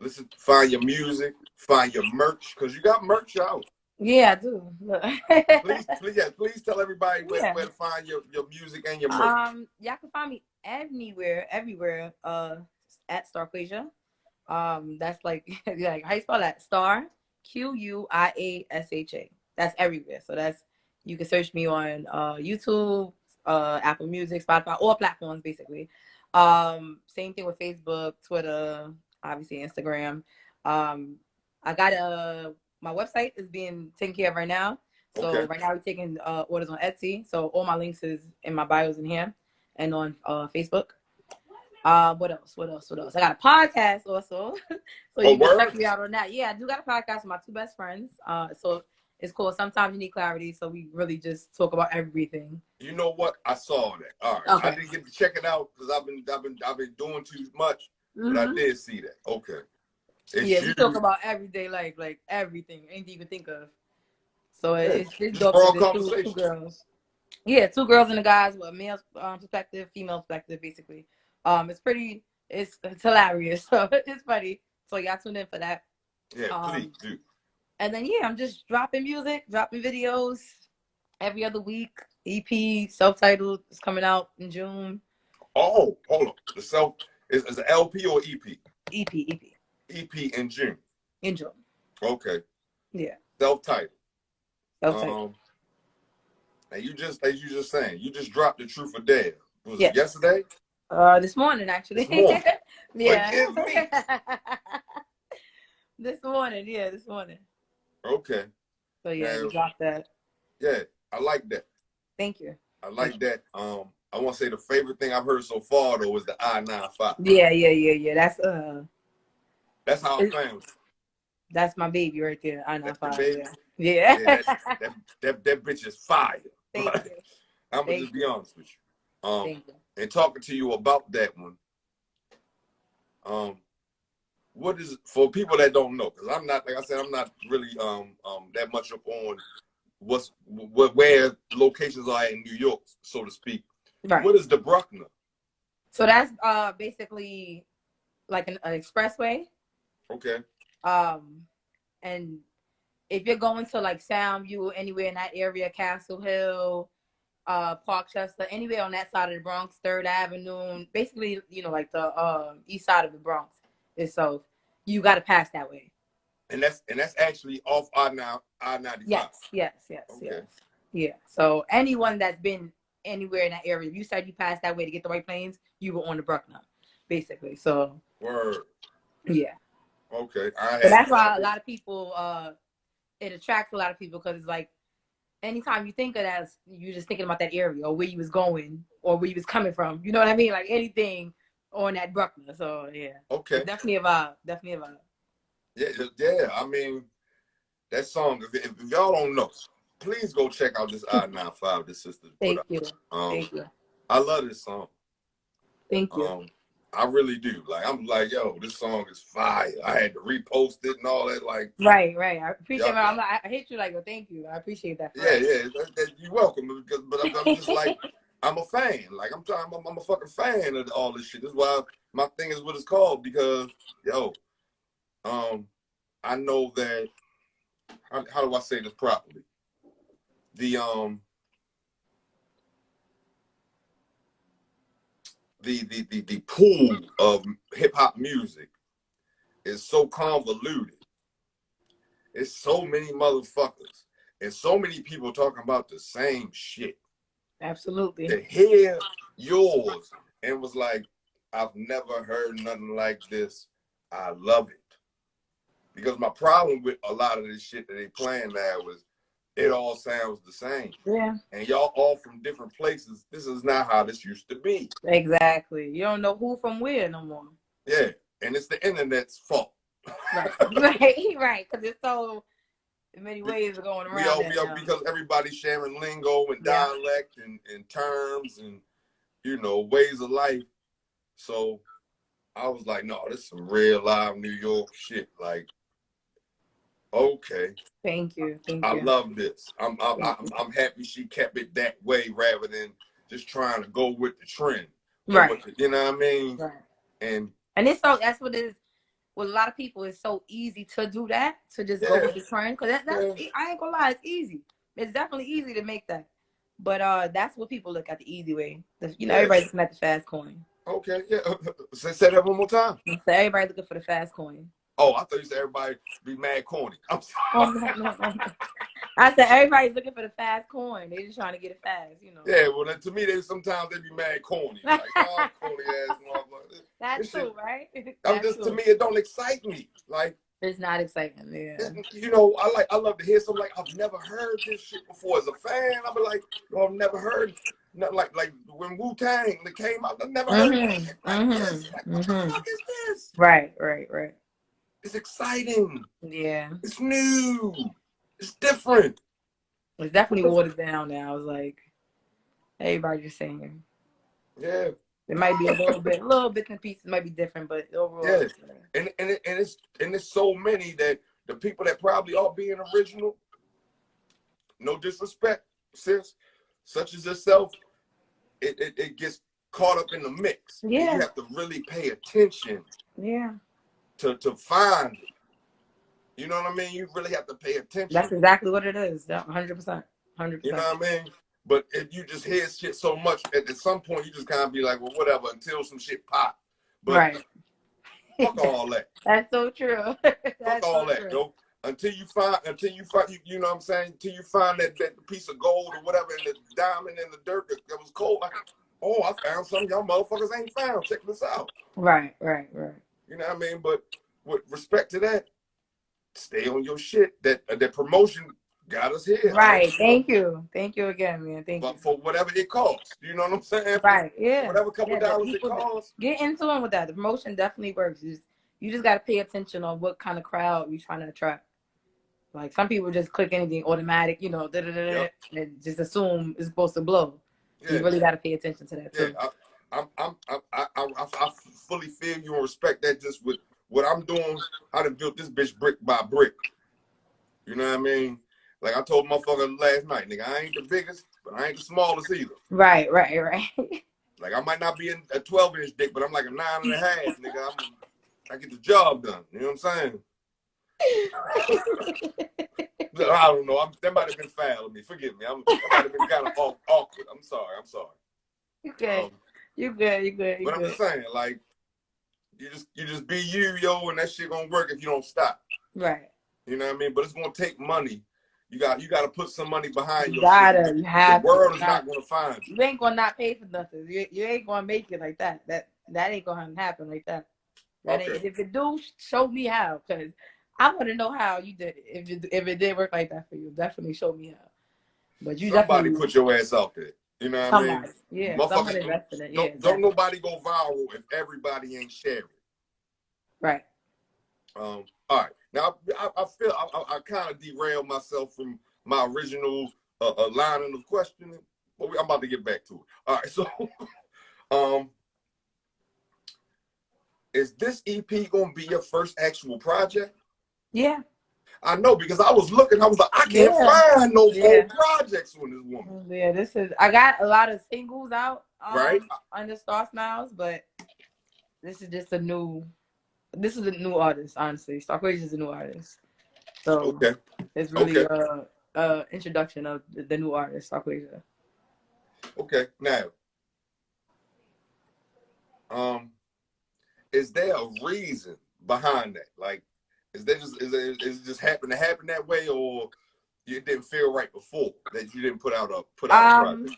listen, find your music, find your merch, because you got merch out. Yeah, I do. Please tell everybody where to find your music and your merch. Y'all can find me everywhere. At Starquiasha. That's like like how you spell that? Star Q-U-I-A-S-H-A. That's everywhere. So that's you can search me on YouTube, Apple Music, Spotify, all platforms basically. Same thing with Facebook, Twitter, obviously Instagram. I got my website is being taken care of right now. So right now we're taking orders on Etsy. So all my links is in my bios in here and on Facebook. What else? I got a podcast also. So you can check me out on that. Yeah, I do got a podcast with my two best friends. So it's called Sometimes You Need Clarity. So we really just talk about everything. You know what? I saw that. All right. Okay. I didn't get to check it out because I've been doing too much, but I did see that. Okay. We talk about everyday life, like everything, anything you can think of. So it's dope. Two girls. Yeah, two girls and a guys with a male perspective, female perspective, basically. It's hilarious. So it's funny. So y'all tune in for that. Yeah, please do. And then I'm just dropping music, dropping videos every other week. EP, self-titled, is coming out in June. Oh, hold on. The self is it LP or EP? EP in June. In June. Okay. Yeah. Self-titled. Self-titled. And you just saying, you just dropped The Truth or Dare. Was it yesterday? This morning actually. This morning. Yeah. Forgive me. This morning. Okay. So we dropped that. Yeah, I like that. Thank you. I like that. I want to say the favorite thing I've heard so far though was the I-95. Yeah. That's how I found it. That's my baby right there. I-95. Yeah. That bitch is fire. Thank you. I'm gonna just be honest with you. Thank you. And talking to you about that one. What is for people that don't know? Because I'm not, like I said, I'm not really that much up on where locations are in New York, so to speak. Right. What is the Bruckner? So that's basically like an expressway. Okay. And if you're going to like Soundview, anywhere in that area, Castle Hill, Parkchester, anywhere on that side of the Bronx, 3rd Avenue, basically, like the east side of the Bronx itself, you got to pass that way. And that's actually off I-95. Yes. Okay. Yeah. So anyone that's been anywhere in that area, if you said you passed that way to get the White Plains, you were on the Bruckner, basically. So. Word. Yeah. Okay. So that's why a lot of people, it attracts a lot of people because it's like, anytime you think of that, you're just thinking about that area or where you was going or where you was coming from. You know what I mean? Like anything on that Bruckner. So yeah. Okay. It's definitely a vibe. Yeah. I mean, that song. If y'all don't know, please go check out this I-95. This sister put out. Thank you. I love this song. Thank you. I really do. Like I'm like, yo, this song is fire. I had to repost it and all that. Like, right. I appreciate it. I hate you. Like, well, thank you. I appreciate that. Yeah. You're welcome. But I'm just like, I'm a fan. Like I'm a fucking fan of all this shit. This is why my thing is what it's called because, yo, I know that. How do I say this properly? The pool of hip hop music is so convoluted. It's so many motherfuckers and so many people talking about the same shit. Absolutely. To hear yours and was like, I've never heard nothing like this. I love it. Because my problem with a lot of this shit that they playing now is it all sounds the same. Yeah. And y'all all from different places. This is not how this used to be. Exactly. You don't know who from where no more. Yeah. And it's the internet's fault. Right. Because it's so many ways of going around. Because everybody's sharing lingo and dialect and terms and, ways of life. So I was like, no, this is some real live New York shit. Like, okay. Thank you. I love this. I'm happy she kept it that way rather than just trying to go with the trend. Right. You know what I mean? Right. And it's so that's what it is. with a lot of people, it's so easy to do that, to just go Yeah. with the trend. Cause that's I ain't gonna lie, it's easy. It's definitely easy to make that. But that's what people look at, the easy way. You know, Yeah. everybody's looking at the fast coin. Okay. Yeah. Say that one more time. So everybody's looking for the fast coin. Oh, I thought you said everybody be mad corny. I'm sorry. Oh no. I said everybody's looking for the fast coin. They just trying to get it fast, you know. Yeah, well, to me, sometimes they be mad corny. Like, oh, corny ass motherfucker. That's true, right? To me, it don't excite me. Like, it's not exciting. Yeah. You know, I love to hear something like, I've never heard this shit before. As a fan, I'll be like, oh, I've never heard nothing like when Wu-Tang came out. I've never heard shit like this. Like, what the fuck is this? Right. It's exciting. Yeah. It's new. It's different. It's definitely watered down now. It's like everybody just saying. Yeah. It might be a little bits and pieces might be different, but overall. Yeah. And it's so many that the people that probably are being original, no disrespect, sis, such as yourself, it gets caught up in the mix. Yeah. And you have to really pay attention. Yeah. To find it. You know what I mean? You really have to pay attention. That's exactly what it is. 100%. 100%. You know what I mean? But if you just hear shit so much, at some point you just kind of be like, well, whatever, until some shit pop. But right. Fuck all that. That's so true. Fuck all that, yo. Until you find, you know what I'm saying? Until you find that piece of gold or whatever, and the diamond in the dirt that was cold. Like, oh, I found something y'all motherfuckers ain't found. Check this out. Right. You know what I mean? But with respect to that, stay on your shit. That promotion got us here. Right. Thank you again, man. Thank you. But for whatever it costs, you know what I'm saying? Right. Yeah. For whatever couple dollars it costs. Get into it with that. The promotion definitely works. You just got to pay attention on what kind of crowd you're trying to attract. Like some people just click anything automatic, you know, yep. And just assume it's supposed to blow. Yeah. You really got to pay attention to that too. Yeah, I fully feel you and respect that. Just with what I'm doing, I done built this bitch brick by brick. You know what I mean? Like I told motherfucker last night, nigga, I ain't the biggest, but I ain't the smallest either. Right. Like I might not be a 12-inch dick, but I'm like a 9.5, nigga. I get the job done. You know what I'm saying? I don't know. That might have been foul of me. Forgive me. That might have been kind of awkward. I'm sorry. You good. You good. But I'm just saying, like, you just be you, yo, and that shit gonna work if you don't stop. Right. You know what I mean? But it's gonna take money. You got to put some money behind your shit. You have the world is not gonna find you. You ain't gonna not pay for nothing. You ain't gonna make it like that. That ain't gonna happen like that. Okay. If it do, show me how, because I want to know how you did it. If it did work like that for you, definitely show me how. But somebody put your ass out there. You know what I mean? Yeah, somebody invested in it. Don't nobody go viral if everybody ain't sharing. Right. All right. Now I feel I kind of derailed myself from my original line of questioning, but I'm about to get back to it. All right. So, is this EP gonna be your first actual project? Yeah. I know, because I was looking, I was like, I can't find no more projects on this woman. Yeah, I got a lot of singles out right under Star Smiles, but this is just a new artist, honestly. Starquiasha is a new artist. So it's really introduction of the new artist, Starquiasha. Okay. Now, is there a reason behind that? Like, is it just happen to happen that way, or you didn't feel right before that you didn't put out a project?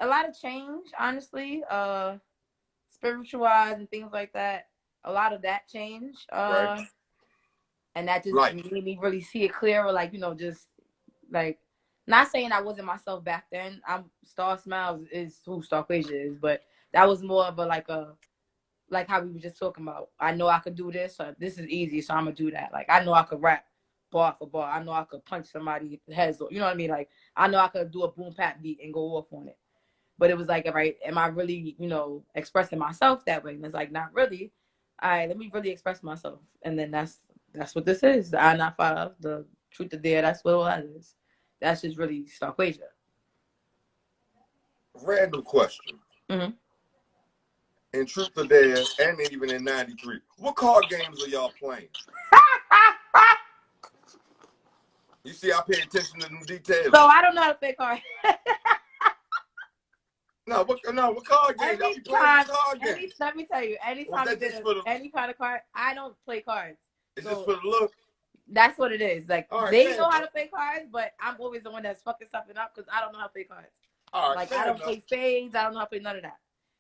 A lot of change, honestly. Spiritual-wise and things like that. A lot of that change. And that just made me really see it clearer. Like, you know, just like, not saying I wasn't myself back then. Star Smiles is who Starquiasha is, but that was more of like how we were just talking about. I know I could do this, so this is easy, so I'm gonna do that. Like, I know I could rap bar for bar. I know I could punch somebody's heads off. You know what I mean? Like, I know I could do a boom pap beat and go off on it. But it was like, all right, am I really, you know, expressing myself that way? And it's like, not really. All right, let me really express myself. And then that's what this is. The I-95, the truth to dare, that's what all that is. That's just really Starquiasha. Random question. Mm-hmm. in Truth or Dare, and even in '93. What card games are y'all playing? You see, I pay attention to the details. So I don't know how to play cards. What card games? Y'all be playing card games. Let me tell you, anytime you get any kind of card, I don't play cards. It's just for the look. That's what it is. Like, right, they know how to play cards, but I'm always the one that's fucking something up because I don't know how to play cards. All right, like, I don't play spades. I don't know how to play none of that.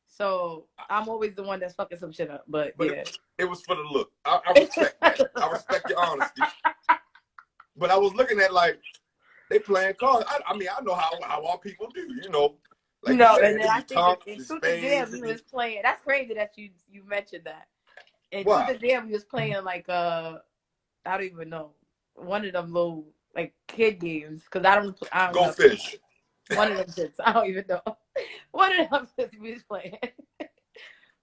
So I'm always the one that's fucking some shit up. But yeah. It was for the look. I respect that. I respect your honesty. But I was looking at, like, they playing cards. I mean, I know how all people do, you know. Like no, you said, and then I think in spades, Truth or Dare, we was playing. That's crazy that you mentioned that. In Truth or Dare, we was playing, like, I don't even know, one of them little, like, kid games. Because I don't Go know. Fish. One of them shits. I don't even know. One of them shits we was playing.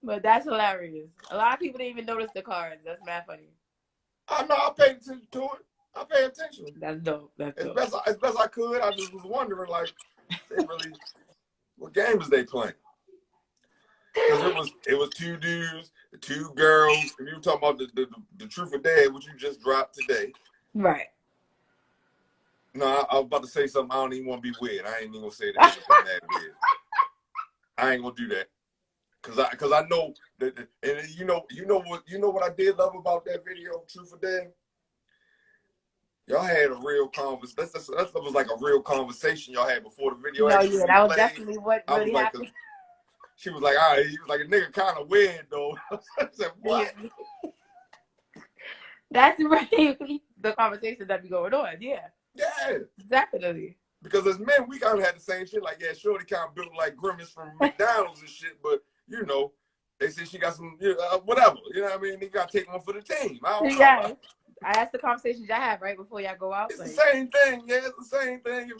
But that's hilarious. A lot of people didn't even notice the cards. That's mad funny. I know. I paid attention to it. I pay attention. That's dope. That's dope. As best I could. I just was wondering, like, what game was they playing? Because it was two dudes, two girls. And you were talking about the Truth or Dare, which you just dropped today. Right. No, I was about to say something. I don't even want to be weird. I ain't even gonna say that. Weird. I ain't gonna do that. Cause I know that, and you know what I did love about that video, Truth or Dare. Y'all had a real conversation. That was like a real conversation y'all had before the video. No, yeah, that was definitely what really happened. She was like, all right, he was like, a nigga kind of weird though. I said, what? That's really the conversation that be going on. Yeah. Yeah. Definitely. Because as men, we kind of had the same shit. Like, yeah, Shorty kind of built like Grimace from McDonald's and shit, but you know, they say she got some, whatever. You know what I mean? They got to take one for the team. I don't know. That's the conversations y'all have right before y'all go out. It's the same thing. Yeah, it's the same thing.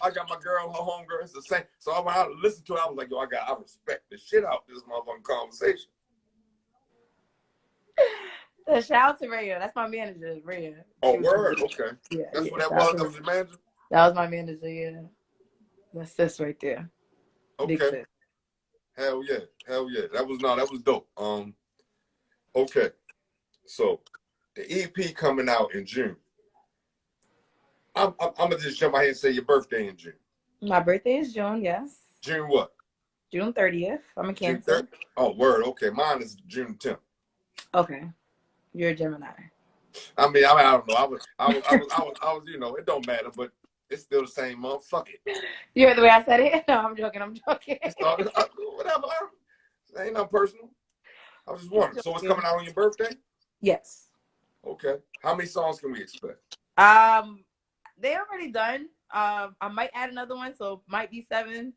I got my girl, her homegirl. It's the same. So I went out and listened to it. I was like, I respect the shit out of this motherfucking conversation. Shout out to Rhea. That's my manager, Rhea. Oh, word. Okay. Yeah. That's what that was. That was your manager? That was my manager, yeah. That's sis right there. Okay. Big sis. Hell yeah. That was dope. Okay. So the EP coming out in June. I'm gonna just jump out here and say your birthday in June. My birthday is June, yes. June what? June 30th. I'm a Cancer. Oh, word. Okay. Mine is June 10th. Okay. You're a Gemini. I mean, I don't know. I was, it don't matter, but it's still the same month. Fuck it. You heard the way I said it? No, I'm joking. Whatever. It ain't nothing personal. I was just wondering. So it's coming out on your birthday? Yes. Okay. How many songs can we expect? They already done. I might add another one, so it might be 7.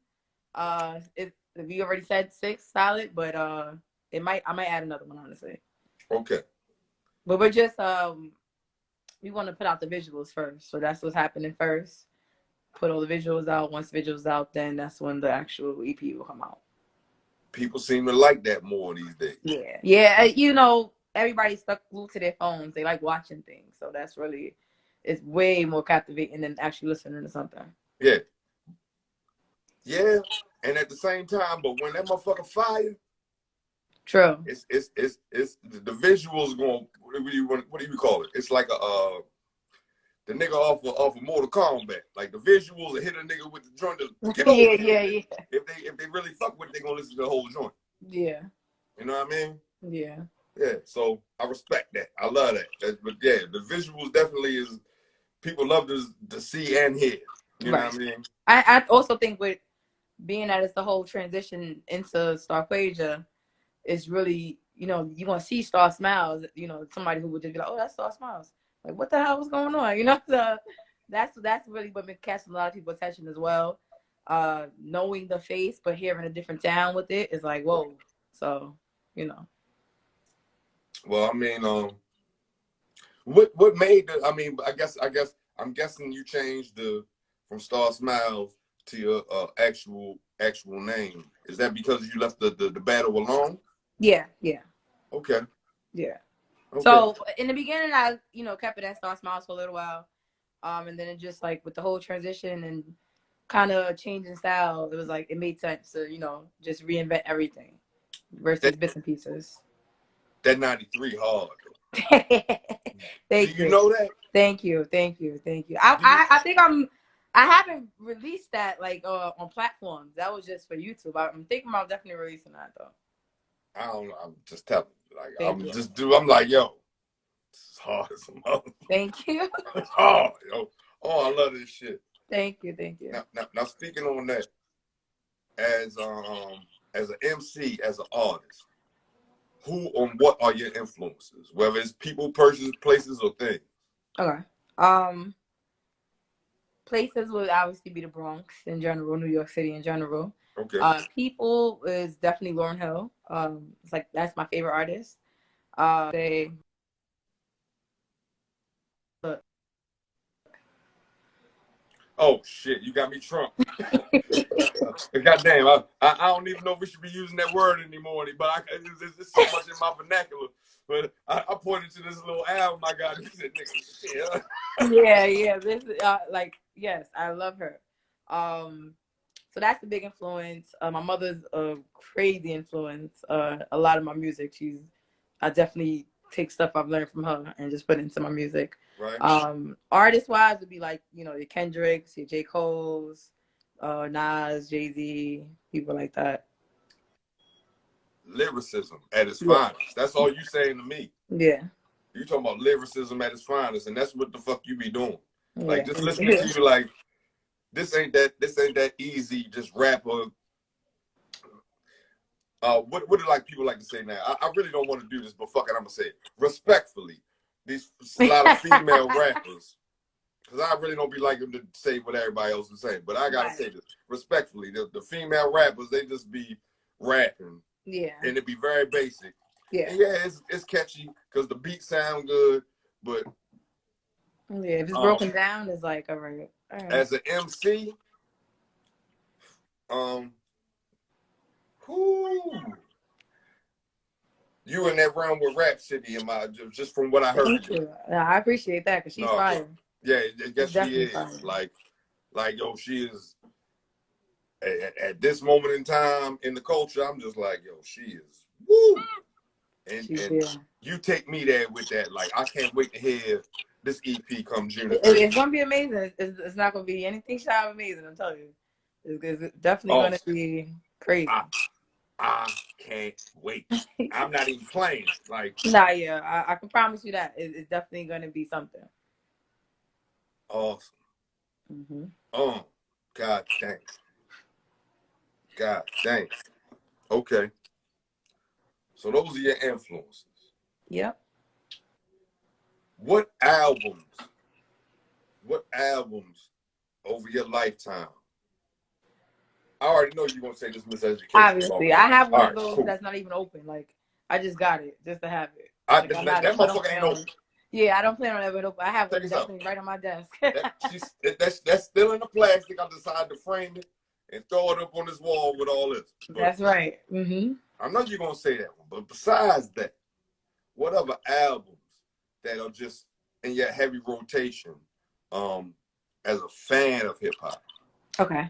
If you already said 6, solid, but I might add another one, honestly. Okay. But we're just we want to put out the visuals first, so that's what's happening first. Put all the visuals out. Once the visuals out, then that's when the actual EP will come out. People seem to like that more these days. Yeah. Everybody's stuck glued to their phones. They like watching things, so that's really, it's way more captivating than actually listening to something. Yeah. And at the same time, but when that motherfucker fire, true. It's the visuals going. What do you call it? It's like the nigga off of Mortal Kombat. Like the visuals that hit a nigga with the joint. Yeah. If they really fuck with it, they gonna listen to the whole joint. Yeah. You know what I mean? Yeah. Yeah. So I respect that. I love that. But yeah, the visuals definitely is. People love to see and hear. You know what I mean? I also think with being that it's the whole transition into Starquiasha, it's really, you want to see Star Smiles, somebody who would just be like, oh, that's Star Smiles. Like, what the hell was going on? So that's really what been catching a lot of people's attention as well. Knowing the face, but hearing a different sound with it is like, whoa. So, Well, I mean, what made the? I mean, I guess I'm guessing you changed from Star Smiles to your actual name. Is that because you left the battle alone? Yeah. Okay. Yeah. Okay. So in the beginning, I kept it at Star Smiles for a little while, and then it just like with the whole transition and kind of changing style, it was like it made sense to just reinvent everything. versus Bits and Pieces. That 93 hard. Thank Do you know that? Thank you. I think I haven't released that like on platforms. That was just for YouTube. I'm thinking about definitely releasing that though. I don't know. I'm just telling you. Like Thank you. I'm like, yo, this is hard as a mother. Thank you. It's hard, yo. Oh, I love this shit. Thank you. Now speaking on that, as an MC, as an artist, who or what are your influences? Whether it's people, persons, places, or things. Okay. Places would obviously be the Bronx in general, New York City in general. Okay. People is definitely Lauryn Hill. It's like that's my favorite artist. They. Oh shit! You got me Trump. Goddamn! I don't even know if we should be using that word anymore. But there's so much in my vernacular. But I pointed to this little album I got. He said, "Nigga, shit." Yeah. This like yes, I love her. So that's the big influence. My mother's a crazy influence. A lot of my music, I definitely take stuff I've learned from her and just put it into my music. Right. Artist wise would be like, your Kendricks, your J. Cole's, Nas, Jay-Z, people like that. Lyricism at its finest. That's all you saying to me. Yeah. You talking about lyricism at its finest, and that's what the fuck you be doing. Yeah. Like just listening to you, like this ain't that easy. Just rap or what do like people like to say now? I really don't want to do this, but fuck it, I'm gonna say it respectfully. These a lot of female rappers, because I really don't be liking to say what everybody else is saying, but I gotta say this respectfully. The female rappers, they just be rapping, yeah, and it be very basic. Yeah, and yeah, it's catchy because the beat sound good, but yeah, if it's broken down, it's like all right. As an MC, you in that realm with Rhapsody, just from what I heard. Thank you. I appreciate that because she's fire. Yeah, I guess she is. Fire. Like yo, she is. At this moment in time in the culture, I'm just like, yo, she is. Woo! And you take me there with that. Like, I can't wait to hear this EP come June. It's gonna be amazing. It's not gonna be anything shy of amazing. I'm telling you, it's definitely gonna be crazy. I can't wait. I'm not even playing. Like, nah, yeah, I can promise you that it's definitely gonna be something. Awesome. God thanks. God thanks. Okay. So those are your influences. Yep. What albums over your lifetime? I already know you're gonna say this Miseducation. Obviously, I have one of those that's not even open. Like, I just got it just to have it. That motherfucker ain't open. Yeah, I don't plan on having it open. I have one definitely right on my desk. That's still in the plastic. I decided to frame it and throw it up on this wall with all this. But that's right. I know you're gonna say that one, but besides that, what other albums that are just in your heavy rotation as a fan of hip hop? Okay.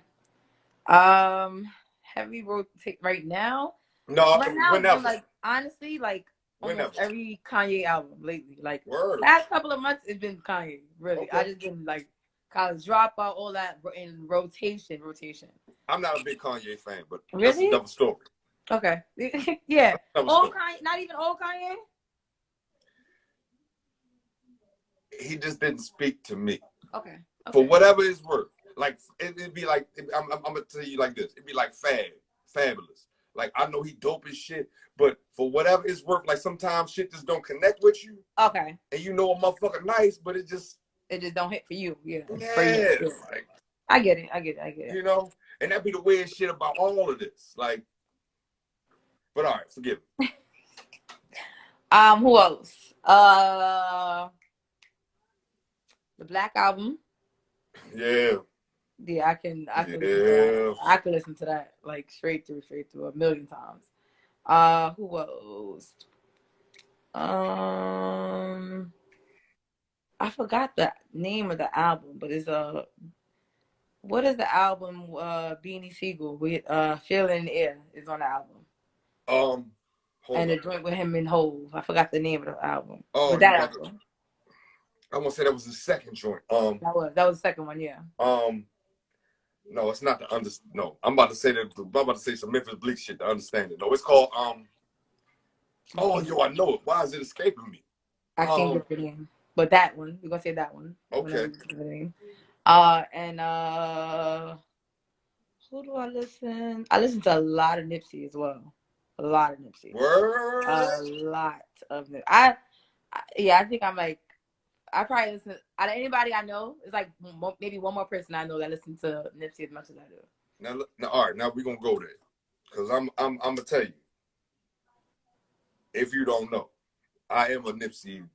Heavy rotate right now. No, right now, whenever. Like honestly, like almost every Kanye album lately. Like Word. Last couple of months, it's been Kanye. Really, okay. I just been like College Dropout, all that in rotation. I'm not a big Kanye fan, but really? That's another story. Okay. Yeah. Old Kanye, not even old Kanye. He just didn't speak to me. Okay. For whatever it's worth. Like it'd be like I'm gonna tell you like this. It'd be like Fabulous. Like I know he dope as shit, but for whatever it's worth, like sometimes shit just don't connect with you. Okay. And you know a motherfucker nice, but it just don't hit for you. Yeah. For you. Like, I get it. You know, and that'd be the weird shit about all of this. Like, but all right, forgive me. Who else? The Black Album. Yeah. Yeah, I can listen to that. I can listen to that like straight through 1,000,000 times. Who else? I forgot the name of the album, but it's what is the album Beanie Siegel with Feeling in the Air is on the album. Hold And on. the joint with him and Hove. I forgot the name of the album. Oh, But you that about to, album. I want to say that was the second joint. That was the second one, yeah. No, it's not the No, I'm about to say that. I'm about to say some Memphis Bleak shit to understand it. No, it's called Oh, yo, I know it. Why is it escaping me? I can't get the name. But that one, we're gonna say that one. Okay. The name. And who do I listen? I listen to a lot of Nipsey as well. A lot of Nipsey. Word. A lot of Nipsey. I think I'm like, I probably listen out of anybody I know. It's like maybe one more person I know that listens to Nipsey as much as I do. Now, all right. Now we're gonna go there, cause I'm gonna tell you. If you don't know, I am a Nipsey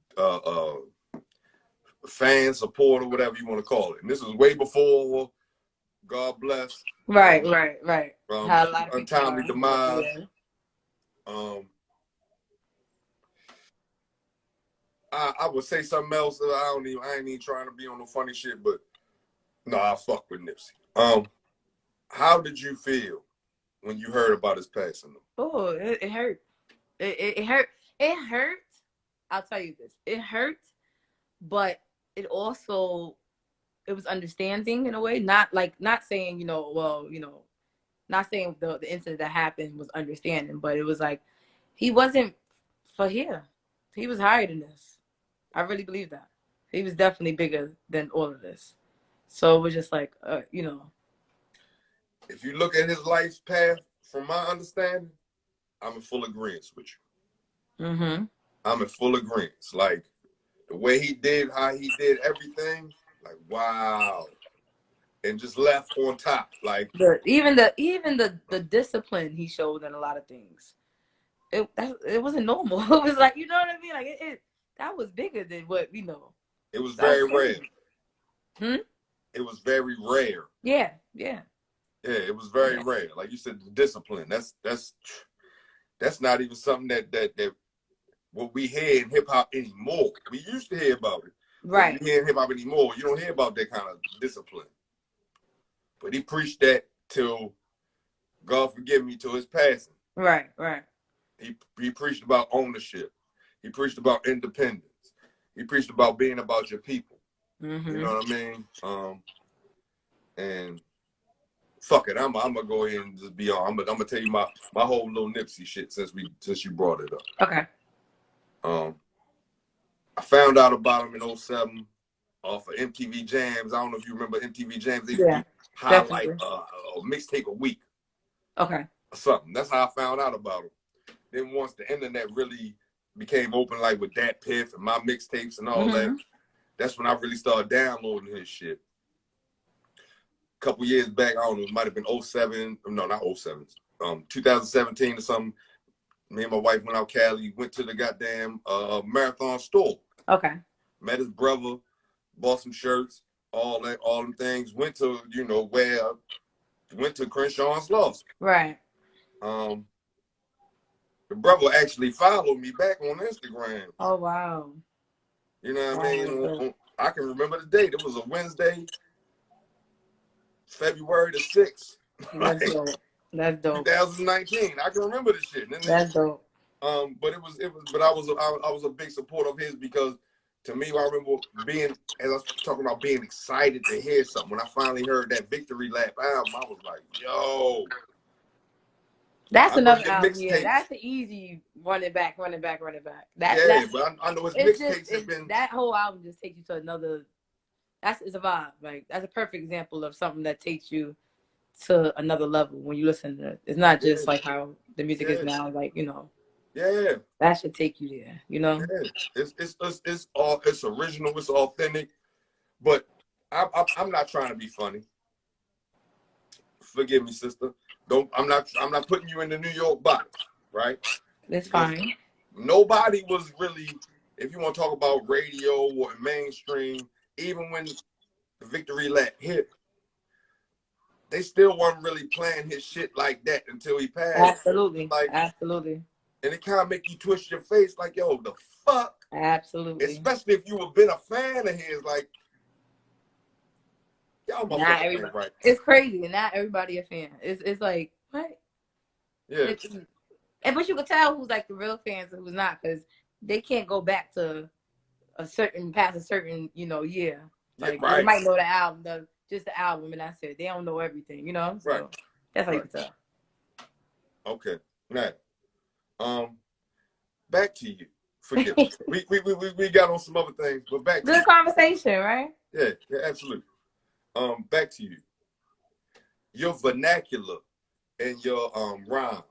fan, supporter, whatever you want to call it. And this was way before God Bless. Right. How a lot of untimely demise. Yeah. I would say something else. I ain't even trying to be on no funny shit, but no, I fuck with Nipsey. How did you feel when you heard about his passing? Oh, it hurt. It hurt. It hurt. I'll tell you this. It hurt, but it also, it was understanding in a way. Not saying, not saying the incident that happened was understanding, but it was like he wasn't for here. He was higher than this. I really believe that. He was definitely bigger than all of this. So it was just like, If you look at his life's path, from my understanding, I'm in full agreement with you. Mm-hmm. I'm in full agreement. Like the way he did, how he did everything, like wow, and just left on top. Like even the discipline he showed in a lot of things. It wasn't normal. It was like, you know what I mean? Like that was bigger than what we know. It was very rare. Hmm? It was very rare. Yeah. Yeah, it was very rare. Like you said, the discipline. That's not even something that what we hear in hip hop anymore. We used to hear about it. Right. We hear in hip hop anymore. You don't hear about that kind of discipline. But he preached that till, God forgive me, till his passing. Right. He preached about ownership. He preached about independence. He preached about being about your people. Mm-hmm. You know what I mean? And fuck it, I'm gonna go ahead and just be on. I'm gonna tell you my whole little Nipsey shit since you brought it up. Okay. I found out about him in 07 off of MTV Jams. I don't know if you remember MTV Jams. They used to highlight a mixtape a week. Okay. Or something. That's how I found out about him. Then once the internet really became open, like with Dat Piff and my mixtapes and all that, that's when I really started downloading his shit. A couple years back, I don't know, it might have been 07. No, not 07. 2017 or something. Me and my wife went out Cali, went to the goddamn Marathon store. Okay. Met his brother, bought some shirts, all them things. Went to, went to Crenshaw's Lost. Right. The brother actually followed me back on Instagram. Oh wow. You know what I mean? I can remember the date. It was a Wednesday, February the 6th. That's dope. That's dope. 2019. I can remember this shit. That's dope. But I was a big supporter of his because to me, I remember as I was talking about being excited to hear something. When I finally heard that Victory Lap album, I was like, yo. That's another album. Yeah, that's the easy running back. But I know his mixtapes have been. That whole album just takes you to another. It's a vibe. Like that's a perfect example of something that takes you to another level when you listen to it. It's not just like how the music is now. Like Yeah. That should take you there. Yeah. It's original. It's authentic. But I'm not trying to be funny. Forgive me, sister. I'm not putting you in the New York box, right? It's fine. Nobody was really, if you want to talk about radio or mainstream, even when the Victory Lap hit, they still weren't really playing his shit like that until he passed. Absolutely. Absolutely. And it kind of make you twist your face like, yo, the fuck? Absolutely. Especially if you have been a fan of his, like, y'all motherfuckers right. It's crazy. Not everybody a fan. It's like, what? Yeah. And but you can tell who's like the real fans and who's not, because they can't go back to past a certain, year. Like Yeah, they right. might know the album, just the album, and that's it. They don't know everything, So Right. that's how you Right. can tell. Okay. Now, back to you. Forgive me. We got on some other things, but back to Good you. conversation, right? Yeah, absolutely. Back to you. Your vernacular and your rhymes.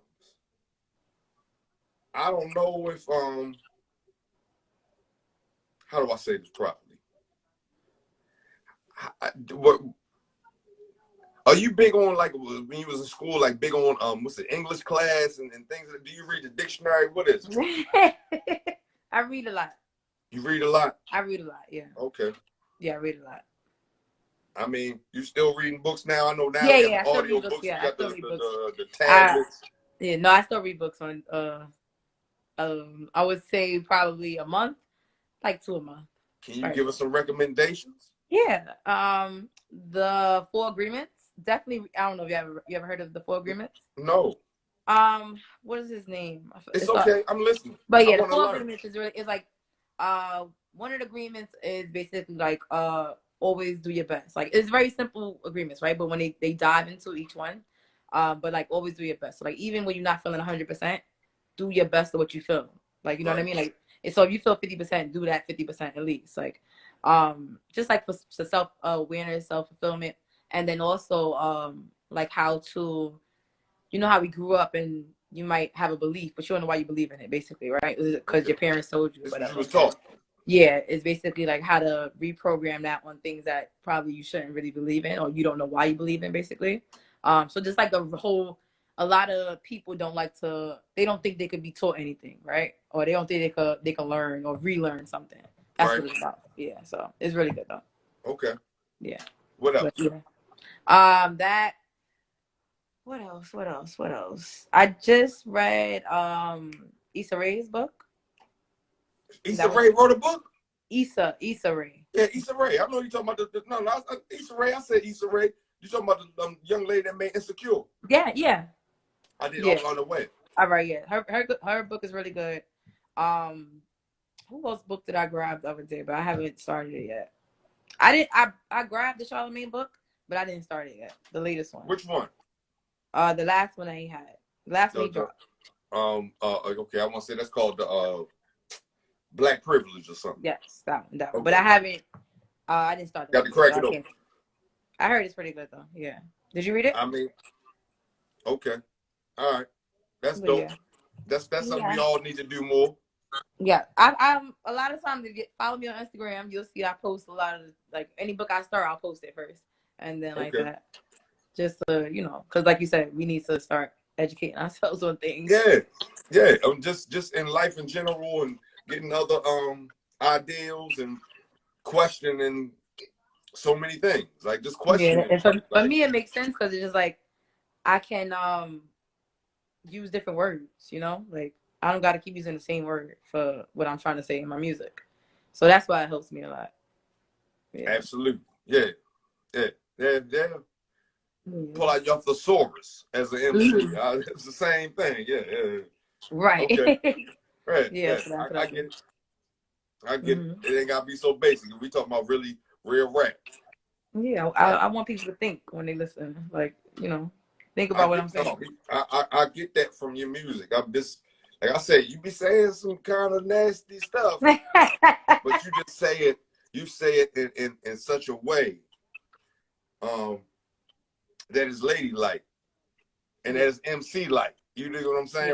I don't know if how do I say this properly? What are you big on, like when you was in school, like big on what's it, English class and things? Do you read the dictionary? What is it? I read a lot. You read a lot? I read a lot, yeah. Okay. Yeah, I read a lot. I mean, you still reading books now? I know now Yeah, we have yeah, the I still audio read books. books. Yeah, We I got still read books. the tablets. Yeah, no, I still read books on I would say probably a month, like 2 a month. Can you give us some recommendations? Yeah. The Four Agreements. Definitely, I don't know if you ever heard of the Four Agreements? No. What is his name? It's okay. I'm listening. But yeah, I the want to Four learn. Agreements is really, it's like one of the agreements is basically like always do your best. Like it's very simple agreements, right? But when they dive into each one, but like always do your best. So like even when you're not feeling 100%, do your best of what you feel. Like you know what I mean? Like so if you feel 50%, do that 50% at least. Like just like for self awareness, self fulfillment, and then also like how to, how we grew up and you might have a belief, but you don't know why you believe in it, basically, right? Because your parents told you, whatever. You was taught. Yeah, it's basically like how to reprogram that on things that probably you shouldn't really believe in, or you don't know why you believe in, basically. So just like a lot of people they don't think they could be taught anything, right? Or they don't think they can learn or relearn something. That's what it's about. Yeah, so it's really good though. Okay. Yeah. What else? But, yeah. What else? I just read Issa Rae's book. Issa Rae wrote a book? Issa Rae. Yeah, Issa Rae. I know you're talking about Issa Rae. I said Issa Rae. You talking about the young lady that made Insecure? Yeah. I did all on the way. All right, yeah. Her book is really good. Who else book did I grab the other day? But I haven't started it yet. I grabbed the Charlamagne book, but I didn't start it yet. The latest one. Which one? The last one that he had. The last one he dropped. Okay, I want to say that's called the Black Privilege or something. Yes, that one. Okay. But I haven't. I didn't start. Got to crack it open. I heard it's pretty good though. Yeah. Did you read it? I mean, okay, all right, that's dope. Yeah. That's something we all need to do more. Yeah, I'm a lot of times if you follow me on Instagram, you'll see I post a lot of like any book I start, I'll post it first, and then like that, just because like you said, we need to start educating ourselves on things. Yeah. Just in life in general and getting other ideals and questioning so many things, like just questioning. Yeah, and for me, it makes sense because it's just like I can use different words, like I don't got to keep using the same word for what I'm trying to say in my music, so that's why it helps me a lot. Yeah. Absolutely, yeah. Pull out your thesaurus as an MC. It's the same thing, yeah. Right. Okay. Right. Yeah. I get it. I get it. It ain't gotta be so basic. We talking about really real rap. Yeah, I want people to think when they listen, like think about what I'm saying. I get that from your music. I'm just like I said, you be saying some kind of nasty stuff, but you just say it. You say it in such a way that is ladylike and that is MC like. You know what I'm saying?